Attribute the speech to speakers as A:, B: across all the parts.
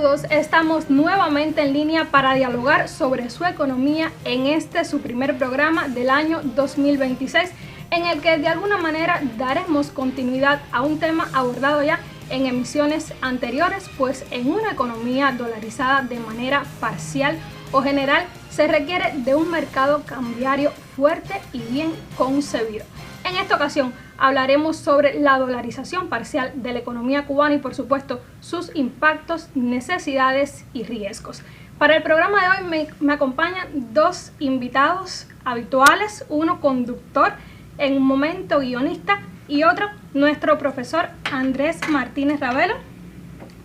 A: amigos, estamos nuevamente en línea para dialogar sobre su economía en este su primer programa del año 2026, en el que de alguna manera daremos continuidad a un tema abordado ya en emisiones anteriores, pues en una economía dolarizada de manera parcial o general se requiere de un mercado cambiario fuerte y bien concebido. En esta ocasión hablaremos sobre la dolarización parcial de la economía cubana y por supuesto sus impactos, necesidades y riesgos. Para el programa de hoy me acompañan dos invitados habituales, uno conductor, en un momento guionista, y otro nuestro profesor Andrés Martínez Ravelo.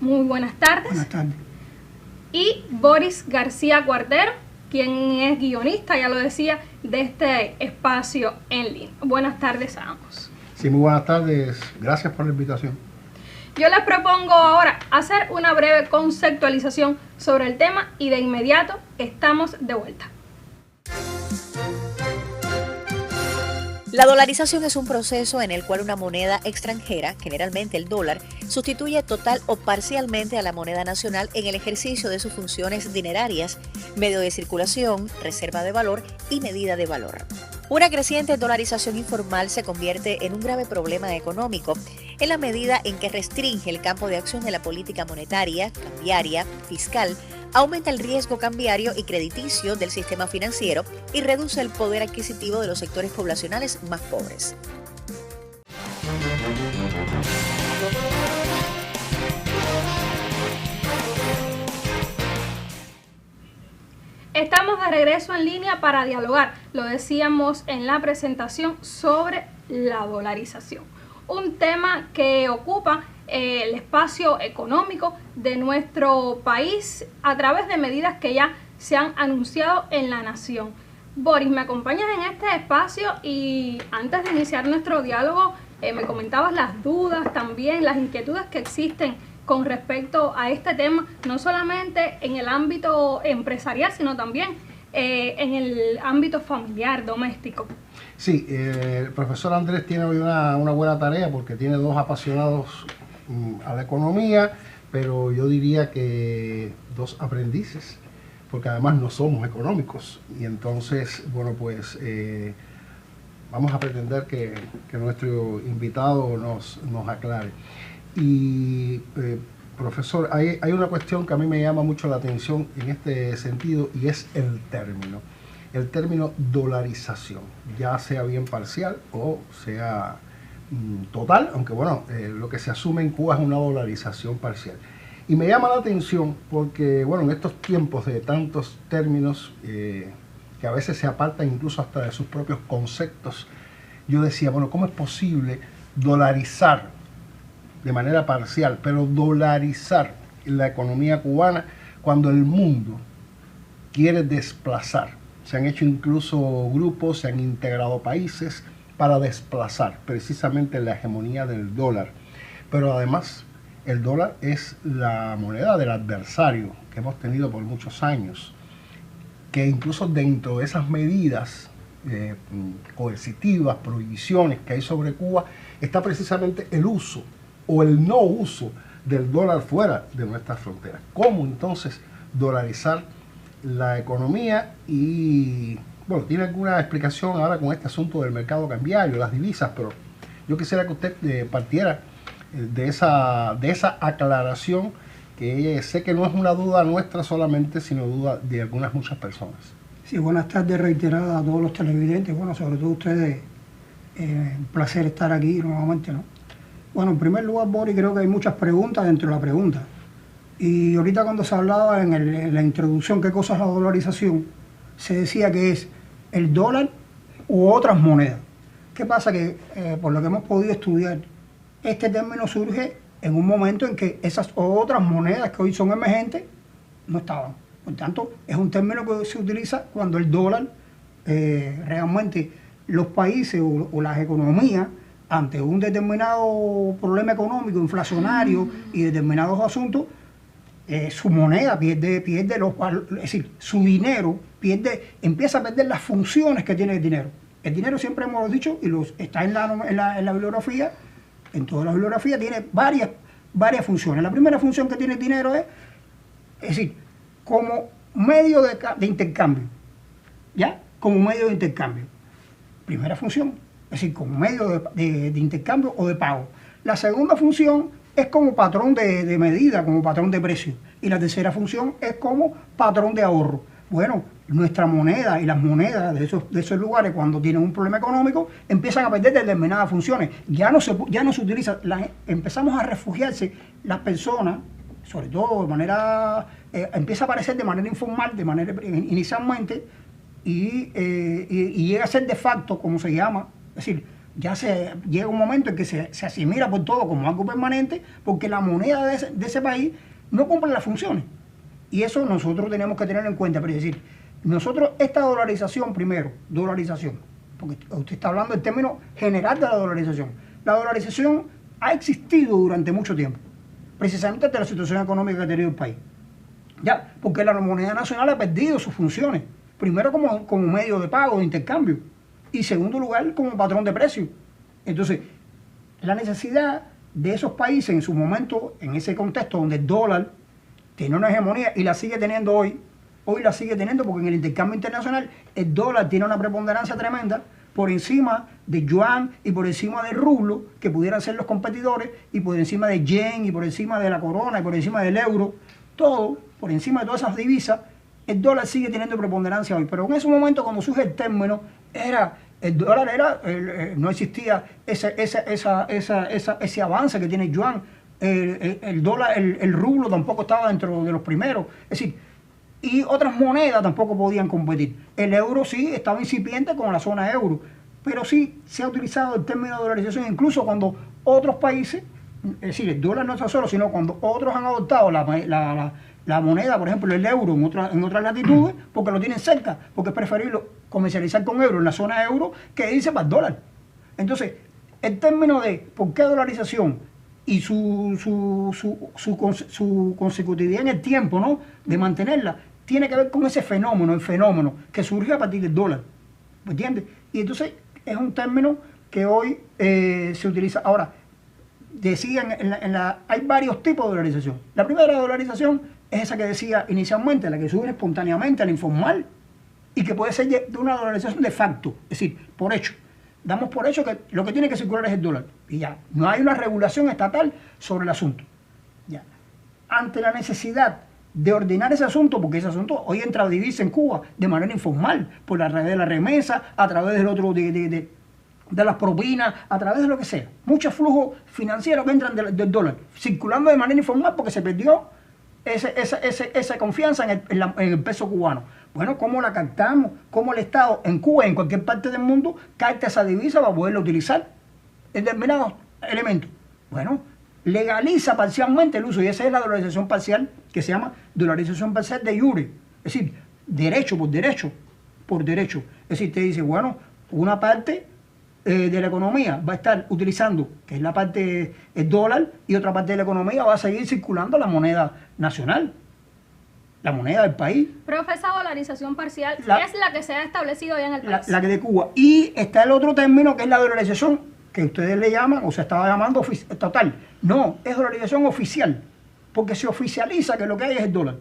A: Muy buenas tardes.
B: Buenas tardes.
A: Y Boris García Guardero, quien es guionista, ya lo decía, de este espacio en línea. Buenas tardes a ambos.
B: Sí, muy buenas tardes. Gracias por la invitación.
A: Yo les propongo ahora hacer una breve conceptualización sobre el tema y de inmediato estamos de vuelta.
C: La dolarización es un proceso en el cual una moneda extranjera, generalmente el dólar, sustituye total o parcialmente a la moneda nacional en el ejercicio de sus funciones dinerarias, medio de circulación, reserva de valor y medida de valor. Una creciente dolarización informal se convierte en un grave problema económico en la medida en que restringe el campo de acción de la política monetaria, cambiaria, fiscal, aumenta el riesgo cambiario y crediticio del sistema financiero y reduce el poder adquisitivo de los sectores poblacionales más pobres.
A: Estamos de regreso en línea para dialogar, lo decíamos en la presentación, sobre la dolarización. Un tema que ocupa el espacio económico de nuestro país a través de medidas que ya se han anunciado en la nación. Boris, me acompañas en este espacio y antes de iniciar nuestro diálogo me comentabas las dudas, también las inquietudes que existen con respecto a este tema, no solamente en el ámbito empresarial, sino también en el ámbito familiar, doméstico.
B: Sí, el profesor Andrés tiene hoy una buena tarea porque tiene dos apasionados a la economía, pero yo diría que dos aprendices, porque además no somos económicos. Y entonces, bueno, pues vamos a pretender que nuestro invitado nos aclare. Y profesor, hay una cuestión que a mí me llama mucho la atención en este sentido y es el término dolarización, ya sea bien parcial o sea total, aunque bueno, lo que se asume en Cuba es una dolarización parcial. Y me llama la atención porque, bueno, en estos tiempos de tantos términos que a veces se apartan incluso hasta de sus propios conceptos, yo decía, bueno, ¿cómo es posible dolarizar de manera parcial, pero dolarizar la economía cubana cuando el mundo quiere desplazar? Se han hecho incluso grupos, se han integrado países para desplazar precisamente la hegemonía del dólar. Pero además, el dólar es la moneda del adversario que hemos tenido por muchos años, que incluso dentro de esas medidas coercitivas, prohibiciones que hay sobre Cuba, está precisamente el uso o el no uso del dólar fuera de nuestras fronteras. ¿Cómo entonces dolarizar la economía? Y bueno, tiene alguna explicación ahora con este asunto del mercado cambiario, las divisas, pero yo quisiera que usted partiera de esa aclaración, que sé que no es una duda nuestra solamente, sino duda de algunas muchas personas.
D: Sí, buenas tardes reiteradas a todos los televidentes, bueno, sobre todo ustedes, un placer estar aquí nuevamente, ¿no? Bueno, en primer lugar, Boris, creo que hay muchas preguntas dentro de la pregunta. Y ahorita cuando se hablaba en la introducción qué cosa es la dolarización, se decía que es el dólar u otras monedas. ¿Qué pasa? Que por lo que hemos podido estudiar, este término surge en un momento en que esas otras monedas que hoy son emergentes no estaban. Por tanto, es un término que se utiliza cuando el dólar, realmente los países o las economías, ante un determinado problema económico, inflacionario y determinados asuntos, su moneda pierde los valores, es decir, su dinero empieza a perder las funciones que tiene el dinero. El dinero, siempre hemos dicho, y está en la bibliografía, en toda la bibliografía, tiene varias funciones. La primera función que tiene el dinero es Es decir, como medio de intercambio, ¿ya? Como medio de intercambio. Primera función, es decir, como medio de intercambio o de pago. La segunda función es como patrón de medida, como patrón de precio. Y la tercera función es como patrón de ahorro. Bueno, nuestra moneda y las monedas de esos lugares, cuando tienen un problema económico, empiezan a perder determinadas funciones. Ya no se utiliza, empezamos a refugiarse las personas, sobre todo de manera, empieza a aparecer de manera informal, inicialmente, y llega a ser de facto, como se llama, es decir, llega un momento en que se asimila por todo como algo permanente, porque la moneda de ese país no cumple las funciones. Y eso nosotros tenemos que tenerlo en cuenta. Pero es decir, nosotros esta dolarización, primero, dolarización, porque usted está hablando del término general de la dolarización. La dolarización ha existido durante mucho tiempo, precisamente ante la situación económica que ha tenido el país. Ya, porque la moneda nacional ha perdido sus funciones. Primero como medio de pago, de intercambio. Y segundo lugar, como patrón de precios. Entonces, la necesidad de esos países en su momento, en ese contexto donde el dólar tiene una hegemonía y la sigue teniendo hoy la sigue teniendo porque en el intercambio internacional el dólar tiene una preponderancia tremenda por encima de yuan y por encima del rublo, que pudieran ser los competidores, y por encima de yen y por encima de la corona y por encima del euro, todo, por encima de todas esas divisas, el dólar sigue teniendo preponderancia hoy. Pero en ese momento, cuando surge el término, el dólar no existía ese avance que tiene el yuan. El dólar, el rublo tampoco estaba dentro de los primeros. Es decir, y otras monedas tampoco podían competir. El euro sí estaba incipiente con la zona euro, pero sí se ha utilizado el término de dolarización incluso cuando otros países, es decir, el dólar no está solo, sino cuando otros han adoptado la moneda, por ejemplo el euro en otras latitudes, porque lo tienen cerca, porque es preferible comercializar con euro en la zona euro que irse para el dólar. Entonces, el término de por qué dolarización y su consecutividad en el tiempo, ¿no?, de mantenerla, tiene que ver con ese fenómeno, el fenómeno que surge a partir del dólar. ¿Me entiendes? Y entonces es un término que hoy se utiliza. Ahora, decían, hay varios tipos de dolarización. La primera dolarización es esa que decía inicialmente, la que surge espontáneamente, la informal, y que puede ser de una dolarización de facto, es decir, por hecho. Damos por hecho que lo que tiene que circular es el dólar. Y ya, no hay una regulación estatal sobre el asunto. Ya. Ante la necesidad de ordenar ese asunto, porque ese asunto hoy entra a divisa en Cuba de manera informal, por la red de la remesa, a través del otro de las propinas, a través de lo que sea. Muchos flujos financieros que entran del dólar, circulando de manera informal porque se perdió esa confianza en el peso cubano. Bueno, ¿cómo la captamos? ¿Cómo el Estado en Cuba y en cualquier parte del mundo capta esa divisa para poderla utilizar en determinados elementos? Bueno, legaliza parcialmente el uso, y esa es la dolarización parcial, que se llama dolarización parcial de iure. Es decir, derecho por derecho, por derecho. Es decir, te dice, bueno, una parte de la economía va a estar utilizando, que es la parte el dólar, y otra parte de la economía va a seguir circulando la moneda nacional, la moneda del país.
A: Profe, esa dolarización parcial es la que se ha establecido ya en el país.
D: La que de Cuba. Y está el otro término que es la dolarización, que ustedes le llaman, o se estaba llamando total. No, es dolarización oficial, porque se oficializa que lo que hay es el dólar.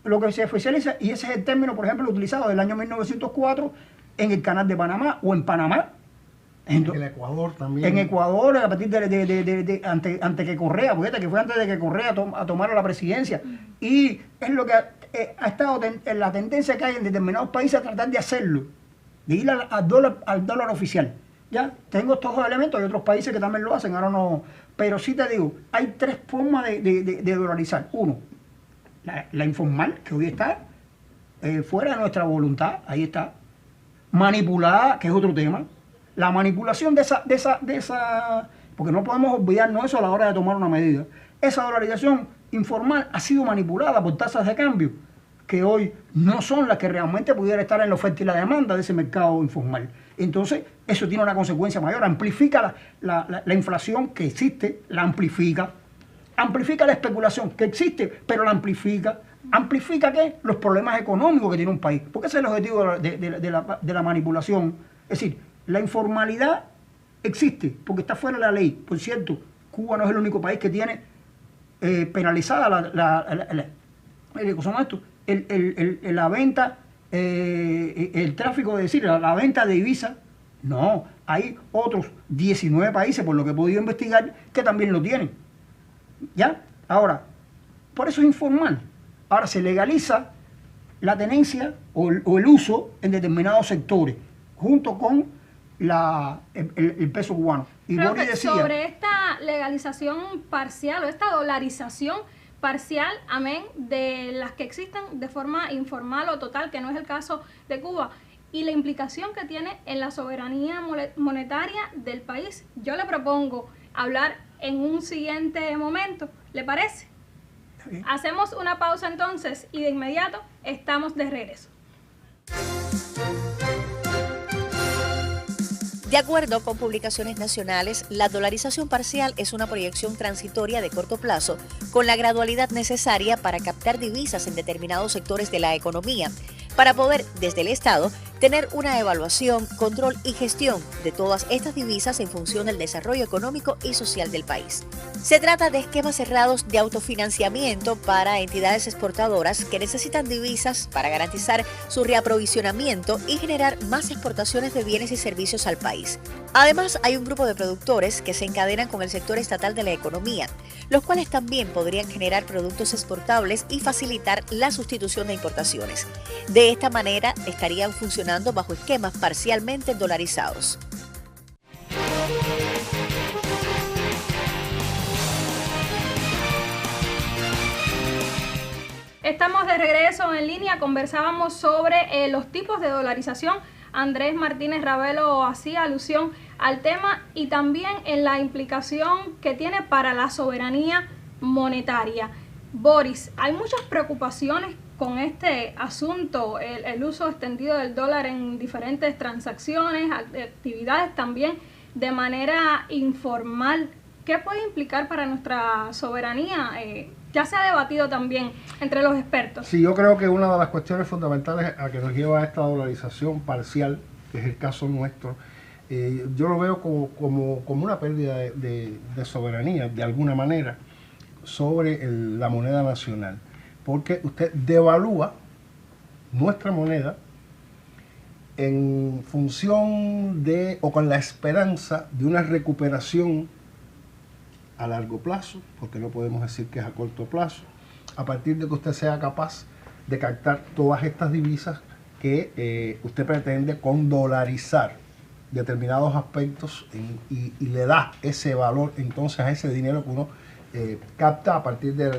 D: Lo que se oficializa, y ese es el término, por ejemplo, utilizado del año 1904 en el Canal de Panamá o en Panamá.
B: En el Ecuador también.
D: En Ecuador, a partir antes que Correa, porque fue antes de que Correa tomara la presidencia. Y es lo que ha estado en la tendencia que hay en determinados países a tratar de hacerlo, de ir al dólar oficial. Ya, tengo estos dos elementos, hay otros países que también lo hacen, ahora no. Pero sí te digo, hay tres formas de dolarizar. Uno, la informal, que hoy está fuera de nuestra voluntad, ahí está. Manipulada, que es otro tema. La manipulación de esa, porque no podemos olvidarnos eso a la hora de tomar una medida. Esa dolarización informal ha sido manipulada por tasas de cambio que hoy no son las que realmente pudiera estar en la oferta y la demanda de ese mercado informal. Entonces, eso tiene una consecuencia mayor, amplifica la inflación que existe, la amplifica la especulación que existe, pero la amplifica. ¿Amplifica qué? Los problemas económicos que tiene un país, porque ese es el objetivo de la manipulación. Es decir, la informalidad existe porque está fuera de la ley. Por cierto, Cuba no es el único país que tiene penalizada ¿cómo se llama esto? La venta, el tráfico, es decir, la venta de divisas. No, hay otros 19 países, por lo que he podido investigar, que también lo tienen. ¿Ya? Ahora, por eso es informal. Ahora se legaliza la tenencia o el uso en determinados sectores, junto con el peso cubano. Y
A: Creo
D: Boris
A: que
D: decía,
A: sobre esta legalización parcial o esta dolarización parcial, amén, de las que existen de forma informal o total, que no es el caso de Cuba, y la implicación que tiene en la soberanía monetaria del país, yo le propongo hablar en un siguiente momento. ¿Le parece? Hacemos una pausa entonces y de inmediato estamos de regreso.
C: De acuerdo con publicaciones nacionales, la dolarización parcial es una proyección transitoria de corto plazo con la gradualidad necesaria para captar divisas en determinados sectores de la economía, para poder, desde el Estado, tener una evaluación, control y gestión de todas estas divisas en función del desarrollo económico y social del país. Se trata de esquemas cerrados de autofinanciamiento para entidades exportadoras que necesitan divisas para garantizar su reaprovisionamiento y generar más exportaciones de bienes y servicios al país. Además, hay un grupo de productores que se encadenan con el sector estatal de la economía, los cuales también podrían generar productos exportables y facilitar la sustitución de importaciones. De esta manera, estarían funcionando bajo esquemas parcialmente dolarizados.
A: Estamos de regreso en línea, conversábamos sobre los tipos de dolarización. Andrés Martínez Ravelo hacía alusión al tema y también en la implicación que tiene para la soberanía monetaria. Boris, hay muchas preocupaciones con este asunto, el uso extendido del dólar en diferentes transacciones, actividades también de manera informal. ¿Qué puede implicar para nuestra soberanía? Ya se ha debatido también entre los expertos.
B: Sí, yo creo que una de las cuestiones fundamentales a que nos lleva a esta dolarización parcial, que es el caso nuestro, yo lo veo como una pérdida de soberanía, de alguna manera, sobre la moneda nacional. Porque usted devalúa nuestra moneda en función de, o con la esperanza de una recuperación a largo plazo, porque no podemos decir que es a corto plazo, a partir de que usted sea capaz de captar todas estas divisas que usted pretende con dolarizar determinados aspectos y le da ese valor entonces a ese dinero que uno capta a partir de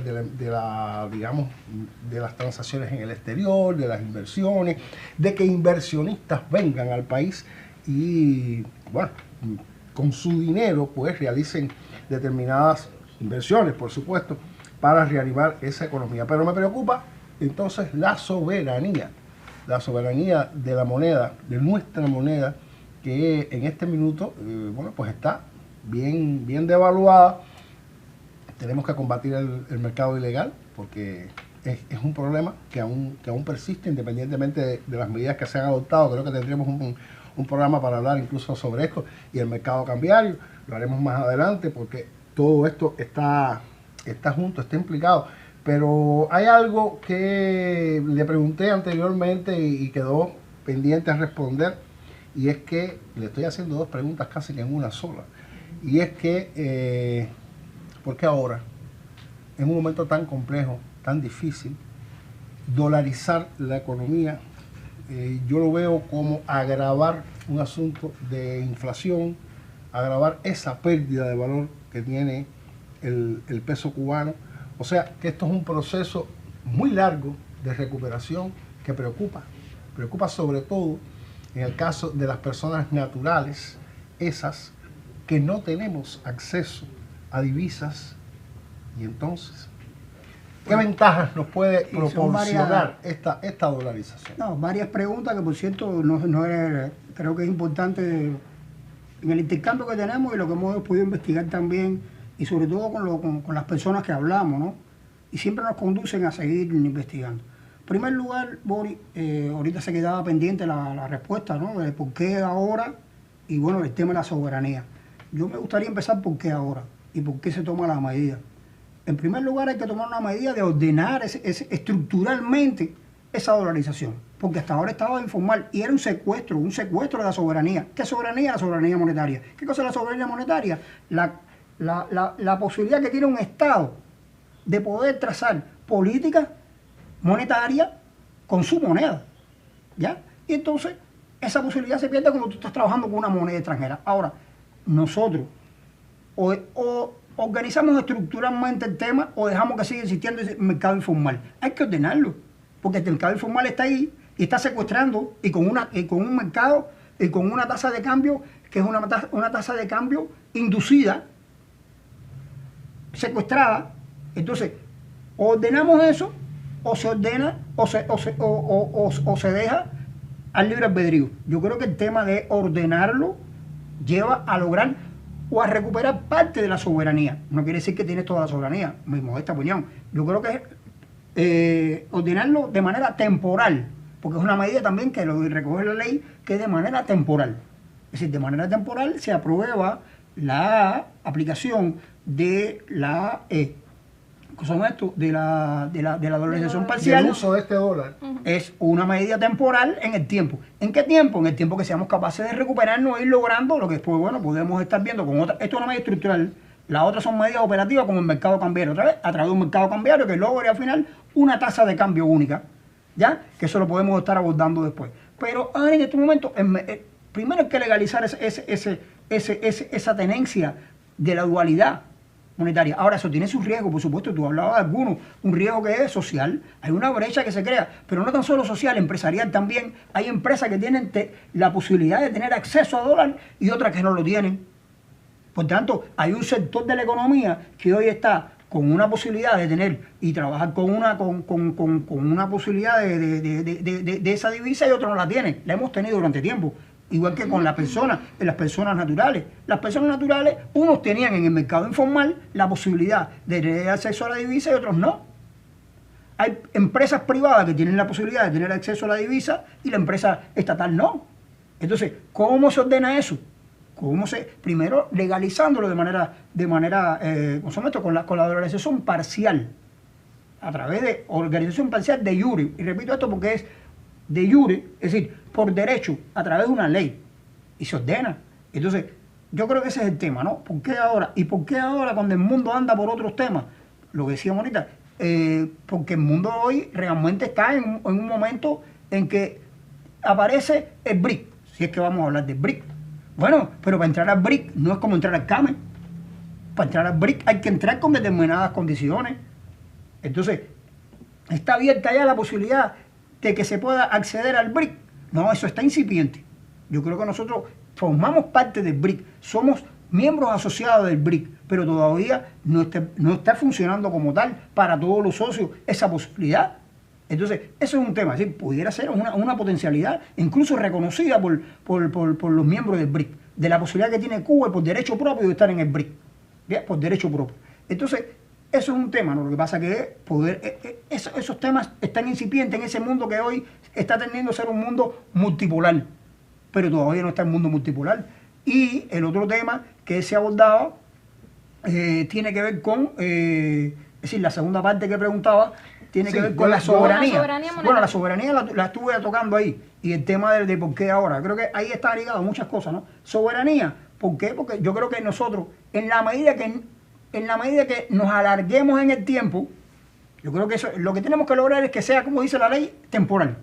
B: las transacciones en el exterior, de las inversiones, de que inversionistas vengan al país y, bueno, con su dinero pues realicen determinadas inversiones, por supuesto, para reanimar esa economía. Pero me preocupa entonces la soberanía de la moneda, de nuestra moneda, que en este minuto, bueno, pues está bien devaluada. Tenemos que combatir el mercado ilegal porque es un problema que aún persiste independientemente de las medidas que se han adoptado. Creo que tendremos un programa para hablar incluso sobre esto y el mercado cambiario. Lo haremos más adelante porque todo esto está junto, está implicado. Pero hay algo que le pregunté anteriormente y quedó pendiente a responder, y es que le estoy haciendo dos preguntas casi que en una sola. Y es que, ¿por qué ahora, en un momento tan complejo, tan difícil, dolarizar la economía? Yo lo veo como agravar un asunto de inflación, agravar esa pérdida de valor que tiene el peso cubano. O sea, que esto es un proceso muy largo de recuperación que preocupa sobre todo en el caso de las personas naturales, esas que no tenemos acceso a divisas. Y entonces, ¿qué ventajas nos puede proporcionar esta dolarización?
D: No, varias preguntas que, por cierto, creo que es importante en el intercambio que tenemos y lo que hemos podido investigar también, y sobre todo con las personas que hablamos, ¿no? Y siempre nos conducen a seguir investigando. En primer lugar, Boris, ahorita se quedaba pendiente la respuesta, ¿no? De por qué ahora, y bueno, el tema de la soberanía. Yo me gustaría empezar por qué ahora y por qué se toma la medida. En primer lugar, hay que tomar una medida de ordenar estructuralmente esa dolarización, porque hasta ahora estaba informal y era un secuestro de la soberanía. ¿Qué soberanía? La soberanía monetaria. ¿Qué cosa es la soberanía monetaria? La posibilidad que tiene un Estado de poder trazar políticas monetarias con su moneda, ¿ya? Y entonces esa posibilidad se pierde cuando tú estás trabajando con una moneda extranjera. Ahora, nosotros o organizamos estructuralmente el tema o dejamos que siga existiendo ese mercado informal. Hay que ordenarlo, porque el mercado informal está ahí y está secuestrando y con un mercado y con una tasa de cambio que es una tasa de cambio inducida, secuestrada. Entonces, o ordenamos eso o se ordena o se deja al libre albedrío. Yo creo que el tema de ordenarlo lleva a lograr o a recuperar parte de la soberanía. No quiere decir que tienes toda la soberanía, mi modesta opinión. Yo creo que es ordenarlo de manera temporal, porque es una medida también que lo recoge la ley, que es de manera temporal. Es decir, de manera temporal se aprueba la aplicación de la de la dolarización parcial.
B: El uso de este dólar.
D: Es una medida temporal en el tiempo. ¿En qué tiempo? En el tiempo que seamos capaces de recuperarnos e ir logrando lo que después, bueno, podemos estar viendo con otra. Esto es una medida estructural. Las otras son medidas operativas como el mercado cambiario. Otra vez, a través de un mercado cambiario que logre al final una tasa de cambio única. ¿Ya? Que eso lo podemos estar abordando después. Pero ahora en este momento, primero hay que legalizar esa tenencia de la dualidad monetaria. Ahora, eso tiene sus riesgos, por supuesto, tú hablabas de algunos, un riesgo que es social, hay una brecha que se crea, pero no tan solo social, empresarial también. Hay empresas que tienen la posibilidad de tener acceso a dólar y otras que no lo tienen. Por tanto, hay un sector de la economía que hoy está con una posibilidad de tener y trabajar con una posibilidad de esa divisa y otros no la tienen. La hemos tenido durante tiempo. Igual que con las personas naturales. Las personas naturales, unos tenían en el mercado informal la posibilidad de tener acceso a la divisa y otros no. Hay empresas privadas que tienen la posibilidad de tener acceso a la divisa y la empresa estatal no. Entonces, ¿cómo se ordena eso? Primero, legalizándolo de manera con la dolarización parcial, a través de organización parcial de jure. Y repito esto porque es de jure, es decir, por derecho, a través de una ley, y se ordena. Entonces, yo creo que ese es el tema, ¿no? ¿Por qué ahora? ¿Y por qué ahora cuando el mundo anda por otros temas? Lo que decíamos ahorita, porque el mundo hoy realmente está en un momento en que aparece el BRIC, si es que vamos a hablar de BRIC. Bueno, pero para entrar al BRIC no es como entrar al CAME. Para entrar al BRIC hay que entrar con determinadas condiciones. Entonces, está abierta ya la posibilidad de que se pueda acceder al BRIC. No, eso está incipiente. Yo creo que nosotros formamos parte del BRIC, somos miembros asociados del BRIC, pero todavía no está funcionando como tal para todos los socios esa posibilidad. Entonces, eso es un tema, es decir, pudiera ser una potencialidad incluso reconocida por los miembros del BRIC, de la posibilidad que tiene Cuba por derecho propio de estar en el BRIC, ¿bien? Por derecho propio. Entonces, eso es un tema, ¿no? Lo que pasa que esos temas están incipientes en ese mundo que hoy está tendiendo a ser un mundo multipolar, pero todavía no está el mundo multipolar. Y el otro tema que se abordaba tiene que ver con, es decir, la segunda parte que preguntaba, tiene que ver con la soberanía. Bueno, la soberanía la estuve tocando ahí. Y el tema de por qué ahora. Creo que ahí está ligado muchas cosas, ¿no? Soberanía, ¿por qué? Porque yo creo que nosotros, en la medida que nos alarguemos en el tiempo, yo creo que eso, lo que tenemos que lograr es que sea, como dice la ley, temporal,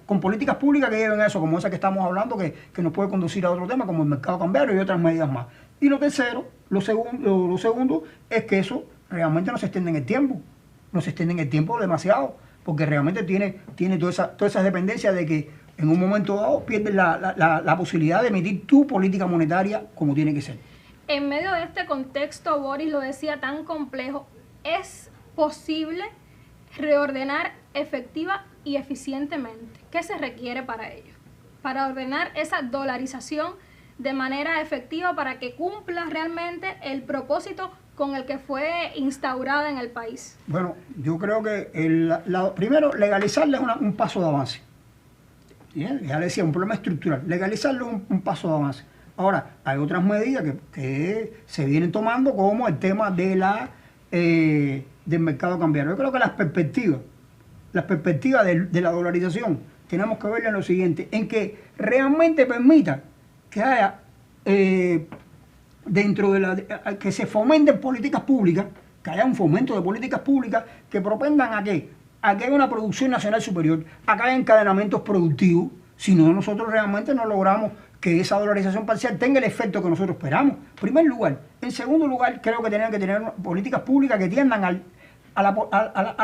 D: con políticas públicas que lleven a eso, como esa que estamos hablando, que nos puede conducir a otro tema, como el mercado cambiario y otras medidas más. Y lo tercero, lo segundo, es que eso realmente no se extiende en el tiempo, demasiado, porque realmente tiene todas esas dependencias de que en un momento dado pierdes la posibilidad de emitir tu política monetaria como tiene que ser.
A: En medio de este contexto, Boris lo decía, tan complejo, ¿es posible reordenar efectiva y eficientemente? ¿Qué se requiere para ello? Para ordenar esa dolarización de manera efectiva para que cumpla realmente el propósito con el que fue instaurada en el país.
D: Bueno, yo creo que primero legalizarla es un paso de avance. ¿Bien? Ya le decía, un problema estructural. Legalizarlo es un paso de avance. Ahora, hay otras medidas que se vienen tomando, como el tema de la del mercado cambiario. Yo creo que las perspectivas de la dolarización tenemos que verla en lo siguiente, en que realmente permita que haya que se fomenten políticas públicas, que haya un fomento de políticas públicas que propendan a qué, a que haya una producción nacional superior, a que haya encadenamientos productivos. Si no, nosotros realmente no logramos que esa dolarización parcial tenga el efecto que nosotros esperamos. En primer lugar. En segundo lugar, creo que tenemos que tener políticas públicas que tiendan a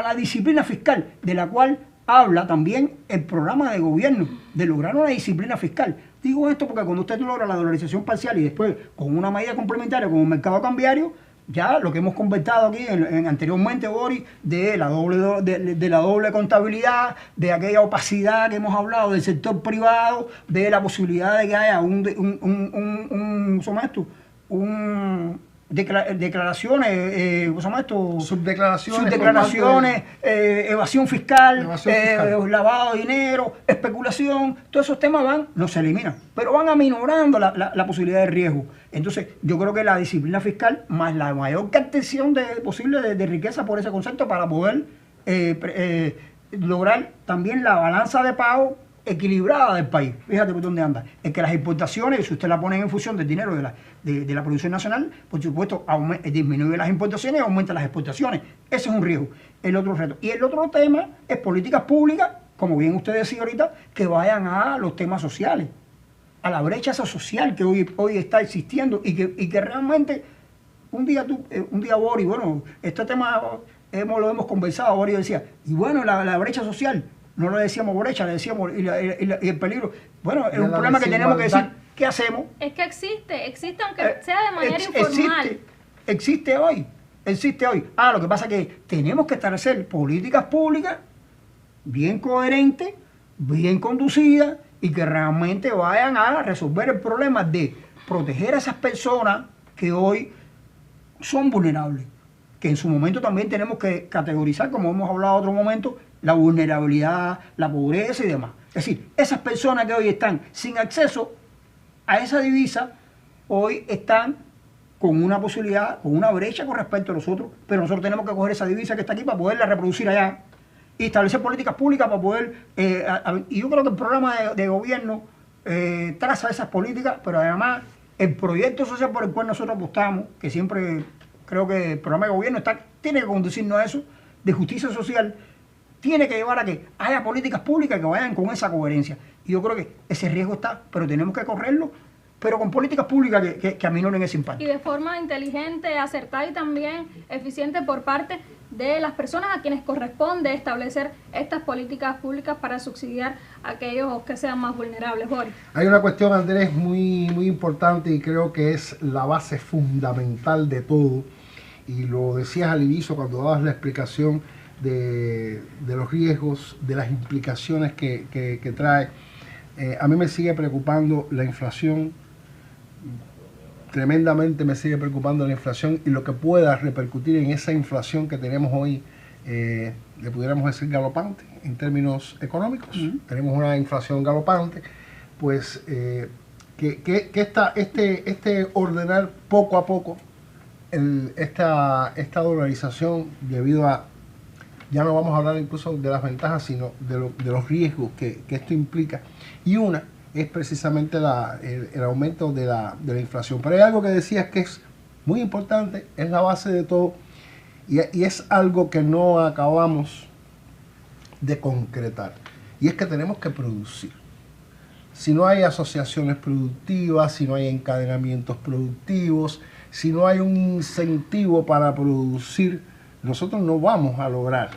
D: la disciplina fiscal, de la cual habla también el programa de gobierno, de lograr una disciplina fiscal. Digo esto porque cuando usted logra la dolarización parcial y después con una medida complementaria como un mercado cambiario, ya lo que hemos conversado aquí anteriormente, Boris, de la doble contabilidad, de aquella opacidad que hemos hablado del sector privado, de la posibilidad de que haya declaraciones, ¿cómo se llama esto? Subdeclaraciones, evasión fiscal, lavado de dinero, especulación, todos esos temas no se eliminan, pero van aminorando la posibilidad de riesgo. Entonces, yo creo que la disciplina fiscal, más la mayor captación posible de riqueza por ese concepto para poder lograr también la balanza de pago equilibrada del país. Fíjate por dónde anda. Es que las importaciones, si usted la pone en función del dinero de la producción nacional, por supuesto, disminuye las importaciones y aumenta las exportaciones. Ese es un riesgo. El otro reto. Y el otro tema es políticas públicas, como bien usted decía ahorita, que vayan a los temas sociales, a la brecha social que hoy está existiendo y que realmente un día Boris, bueno, este tema lo hemos conversado, Boris decía, y bueno, la brecha social, no le decíamos brecha, le decíamos y el peligro. Bueno, es un problema que tenemos que decir, ¿qué hacemos?
A: Es que existe aunque sea de manera informal.
D: Existe hoy. Lo que pasa es que tenemos que establecer políticas públicas bien coherentes, bien conducidas y que realmente vayan a resolver el problema de proteger a esas personas que hoy son vulnerables, que en su momento también tenemos que categorizar, como hemos hablado en otro momento, la vulnerabilidad, la pobreza y demás. Es decir, esas personas que hoy están sin acceso a esa divisa, hoy están con una posibilidad, con una brecha con respecto a nosotros, pero nosotros tenemos que coger esa divisa que está aquí para poderla reproducir allá y establecer políticas públicas para poder... y yo creo que el programa de gobierno traza esas políticas, pero además el proyecto social por el cual nosotros apostamos, que siempre creo que el programa de gobierno tiene que conducirnos a eso, de justicia social, tiene que llevar a que haya políticas públicas que vayan con esa coherencia. Y yo creo que ese riesgo está, pero tenemos que correrlo, pero con políticas públicas que aminoren ese impacto.
A: Y de forma inteligente, acertada y también eficiente por parte de las personas a quienes corresponde establecer estas políticas públicas para subsidiar a aquellos que sean más vulnerables. Boris.
B: Hay una cuestión, Andrés, muy importante y creo que es la base fundamental de todo. Y lo decías al inicio cuando dabas la explicación de los riesgos, de las implicaciones que trae. A mí me sigue preocupando la inflación, tremendamente me sigue preocupando la inflación y lo que pueda repercutir en esa inflación que tenemos hoy, le pudiéramos decir galopante en términos económicos. Tenemos una inflación galopante, pues este ordenar poco a poco esta dolarización debido a, ya no vamos a hablar incluso de las ventajas, sino de los riesgos que esto implica. Y una es precisamente el aumento de la inflación. Pero hay algo que decías que es muy importante, es la base de todo, y es algo que no acabamos de concretar. Y es que tenemos que producir. Si no hay asociaciones productivas, si no hay encadenamientos productivos, si no hay un incentivo para producir, nosotros no vamos a lograr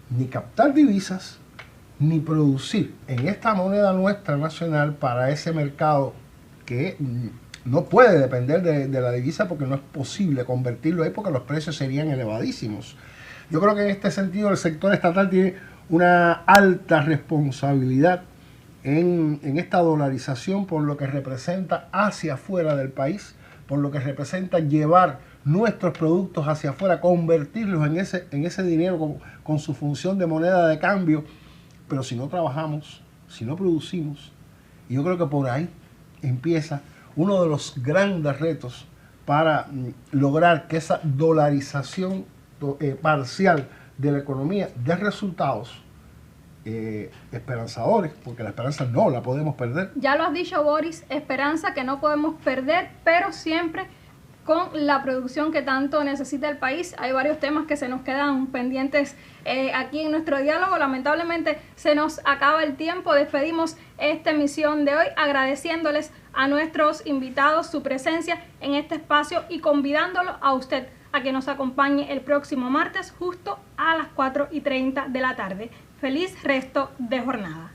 B: ni captar divisas, ni producir en esta moneda nuestra nacional para ese mercado que no puede depender de la divisa porque no es posible convertirlo ahí porque los precios serían elevadísimos. Yo creo que en este sentido el sector estatal tiene una alta responsabilidad en esta dolarización por lo que representa hacia afuera del país, por lo que representa llevar nuestros productos hacia afuera, convertirlos en ese dinero con su función de moneda de cambio. Pero si no trabajamos, si no producimos, y yo creo que por ahí empieza uno de los grandes retos para lograr que esa dolarización parcial de la economía dé resultados esperanzadores, porque la esperanza no la podemos perder.
A: Ya lo has dicho, Boris, esperanza que no podemos perder, pero siempre con la producción que tanto necesita el país. Hay varios temas que se nos quedan pendientes aquí en nuestro diálogo. Lamentablemente se nos acaba el tiempo. Despedimos esta emisión de hoy agradeciéndoles a nuestros invitados su presencia en este espacio y convidándolo a usted a que nos acompañe el próximo martes justo a las 4:30 de la tarde. Feliz resto de jornada.